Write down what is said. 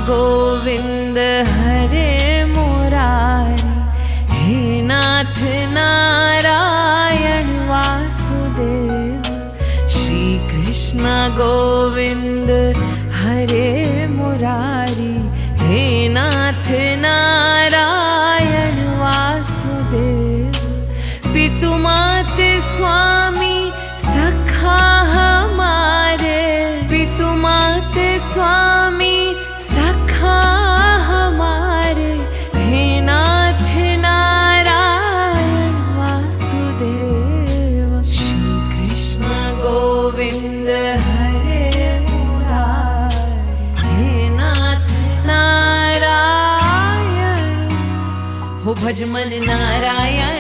गोविंद हरे मुरारी, हे नाथ नारायण वासुदेव। श्री कृष्ण गोविंद हरे मुरारी, हे नाथ नारायण वासुदेव। पितु माते स्वामी सखा हमारे, पितु माते स्वामी सखा हमारे, हे नाथ नारायण वासुदेव। श्री कृष्ण गोविंद हरे मुरारी, हे नाथ नारायण। हो भज मन नारायण